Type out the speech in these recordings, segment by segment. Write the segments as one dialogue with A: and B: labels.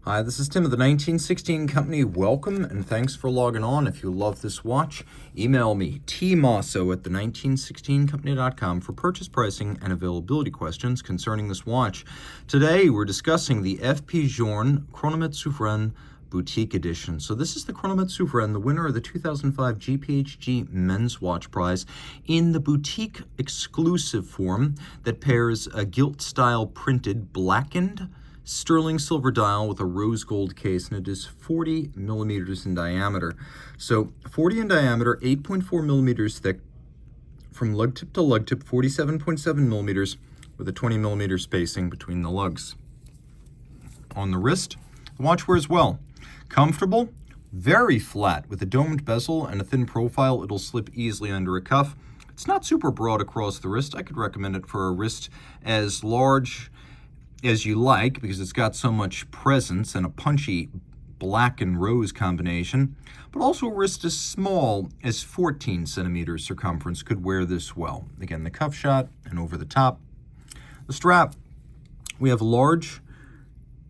A: Hi, this is Tim of the 1916 Company. Welcome and thanks for logging on. If you love this watch, email me, Team Mosso at the1916company.com for purchase pricing and availability questions concerning this watch. Today, we're discussing the FP Journe Chronometre Souverain Boutique Edition. So this is the Chronometre Souverain, the winner of the 2005 GPHG Men's Watch Prize in the boutique exclusive form that pairs a gilt-style printed blackened sterling silver dial with a rose gold case, and it is 40 millimeters in diameter. So 40 in diameter, 8.4 millimeters thick, from lug tip to lug tip, 47.7 millimeters, with a 20 millimeter spacing between the lugs. On the wrist, the watch wears well. Comfortable, very flat, with a domed bezel and a thin profile. It'll slip easily under a cuff. It's not super broad across the wrist. I could recommend it for a wrist as large as you like, because it's got so much presence and a punchy black and rose combination, but also a wrist as small as 14 centimeters circumference could wear this well. Again, the cuff shot and over the top. The strap, we have large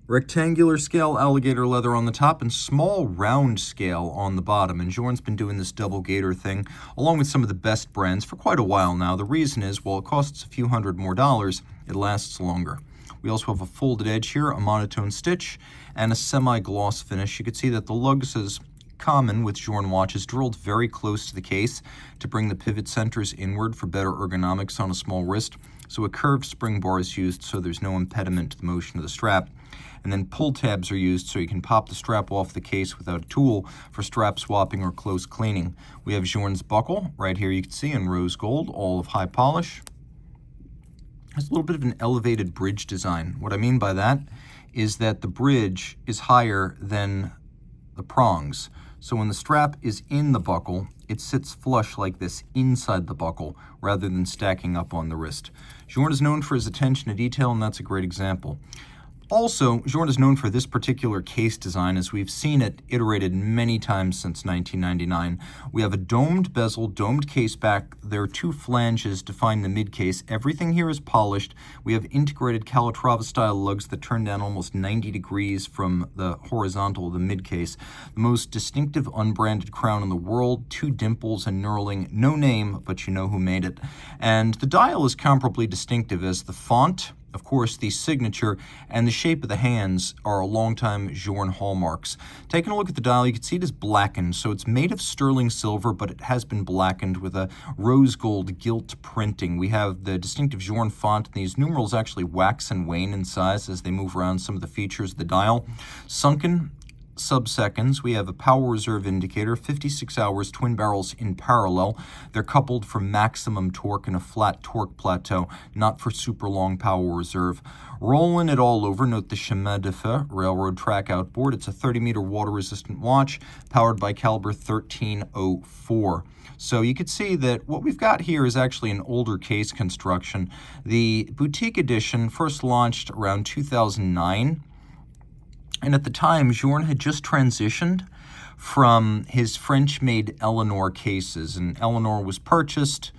A: rectangular scale alligator leather on the top and small round scale on the bottom. And Journe's been doing this double gator thing along with some of the best brands for quite a while now. The reason is, while it costs a few $100 more, it lasts longer. We also have a folded edge here, a monotone stitch, and a semi-gloss finish. You can see that the lugs, as common with Journe watches, drilled very close to the case to bring the pivot centers inward for better ergonomics on a small wrist. So a curved spring bar is used so there's no impediment to the motion of the strap. And then pull tabs are used so you can pop the strap off the case without a tool for strap swapping or close cleaning. We have Journe's buckle right here, you can see, in rose gold, all of high polish. It's a little bit of an elevated bridge design. What I mean by that is that the bridge is higher than the prongs. So when the strap is in the buckle, it sits flush like this inside the buckle rather than stacking up on the wrist. Journe is known for his attention to detail, and that's a great example. Also, Journe is known for this particular case design, as we've seen it iterated many times since 1999. We have a domed bezel, domed case back. There are two flanges define the mid case. Everything here is polished. We have integrated Calatrava-style lugs that turn down almost 90 degrees from the horizontal of the mid case. The most distinctive unbranded crown in the world, two dimples and knurling, no name, but you know who made it. And the dial is comparably distinctive, as the font, of course, the signature, and the shape of the hands are a longtime Journe hallmarks. Taking a look at the dial, you can see it is blackened, so it's made of sterling silver, but it has been blackened with a rose gold gilt printing. We have the distinctive Journe font, and these numerals actually wax and wane in size as they move around some of the features of the dial. Sunken sub-seconds, we have a power reserve indicator, 56 hours, twin barrels in parallel. They're coupled for maximum torque and a flat torque plateau, not for super long power reserve. Rolling it all over, note the chemin de fer, railroad track outboard. It's a 30-meter water-resistant watch powered by caliber 1304. So you can see that what we've got here is actually an older case construction. The boutique edition first launched around 2009. And at the time, Journe had just transitioned from his French-made Eleanor cases. And Eleanor was purchased,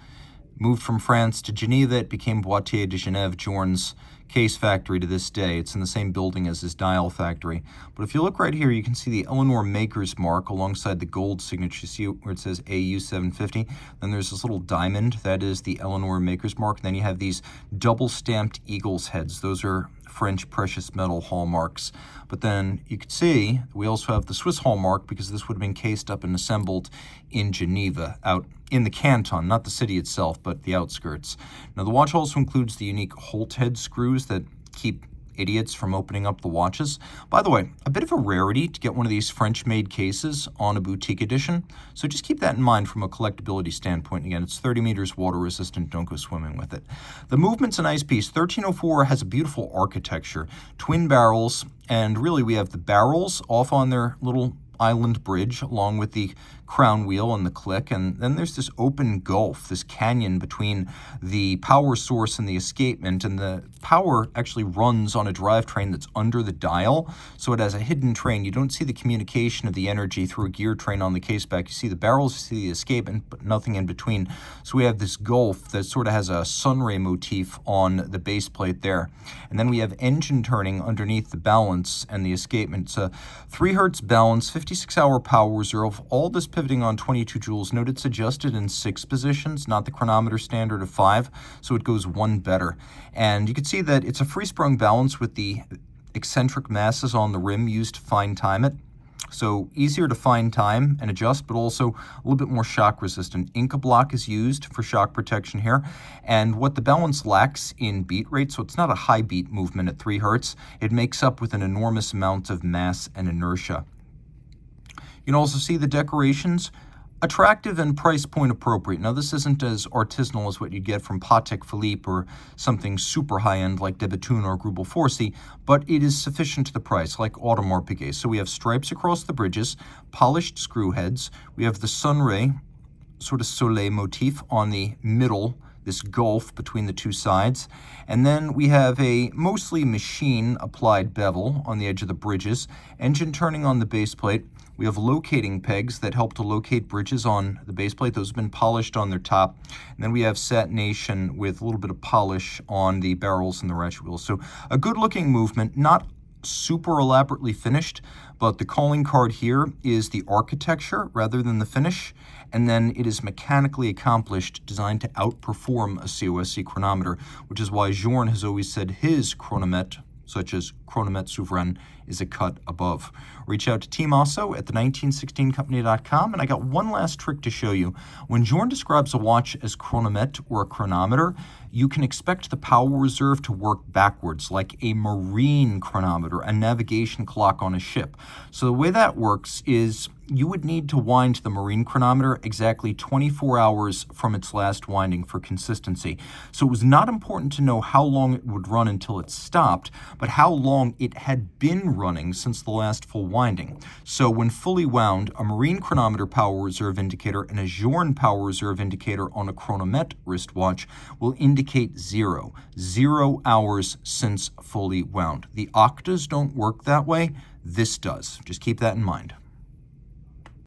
A: moved from France to Geneva. It became Boîtier de Genève, Journe's case factory to this day. It's in the same building as his dial factory. But if you look right here, you can see the Eleanor maker's mark alongside the gold signature. You see where it says AU750? Then there's this little diamond. That is the Eleanor maker's mark. And then you have these double-stamped eagle's heads. Those are French precious metal hallmarks. But then you can see we also have the Swiss hallmark, because this would have been cased up and assembled in Geneva, out in the canton, not the city itself, but the outskirts. Now, the watch also includes the unique Holt head screws that keep idiots from opening up the watches. By the way, a bit of a rarity to get one of these French-made cases on a boutique edition, so just keep that in mind from a collectability standpoint. Again, it's 30 meters, water-resistant, don't go swimming with it. The movement's a nice piece. 1304 has a beautiful architecture, twin barrels, and really we have the barrels off on their little island bridge along with the crown wheel and the click, and then there's this open gulf, this canyon between the power source and the escapement, and the power actually runs on a drivetrain that's under the dial, so it has a hidden train. You don't see the communication of the energy through a gear train on the caseback. You see the barrels, you see the escapement, but nothing in between. So we have this gulf that sort of has a sunray motif on the base plate there. And then we have engine turning underneath the balance and the escapement. It's a 3 hertz balance, 56-hour power reserve, all this pivoting on 22 joules. Note it's adjusted in 6 positions, not the chronometer standard of 5, so it goes 1 better. And you can see that it's a free-sprung balance with the eccentric masses on the rim used to fine time it. So easier to fine time and adjust, but also a little bit more shock resistant. Inca block is used for shock protection here. And what the balance lacks in beat rate, so it's not a high beat movement at 3 hertz, it makes up with an enormous amount of mass and inertia. You can also see the decorations, attractive and price point appropriate. Now this isn't as artisanal as what you'd get from Patek Philippe or something super high-end like de Bethune or Greubel Forsey, but it is sufficient to the price, like Audemars Piguet. So we have stripes across the bridges, polished screw heads. We have the sunray, sort of soleil motif on the middle, this gulf between the two sides. And then we have a mostly machine-applied bevel on the edge of the bridges, engine turning on the base plate. We have locating pegs that help to locate bridges on the base plate. Those have been polished on their top. And then we have satination with a little bit of polish on the barrels and the ratchet wheels. So a good-looking movement, not super elaborately finished, but the calling card here is the architecture rather than the finish, and then it is mechanically accomplished, designed to outperform a COSC chronometer, which is why Journe has always said his chronometre, such as Chronometre Souverain, is a cut above. Reach out to Team Mosso at the1916company.com, and I got one last trick to show you. When Journe describes a watch as chronometre or a chronometer, you can expect the power reserve to work backwards, like a marine chronometer, a navigation clock on a ship. So the way that works is you would need to wind the marine chronometer exactly 24 hours from its last winding for consistency. So it was not important to know how long it would run until it stopped, but how long it had been running since the last full winding. So when fully wound, a marine chronometer power reserve indicator and a Journe power reserve indicator on a chronometre wristwatch will indicate 0 hours since fully wound. The octas don't work that way. This does. Just keep that in mind.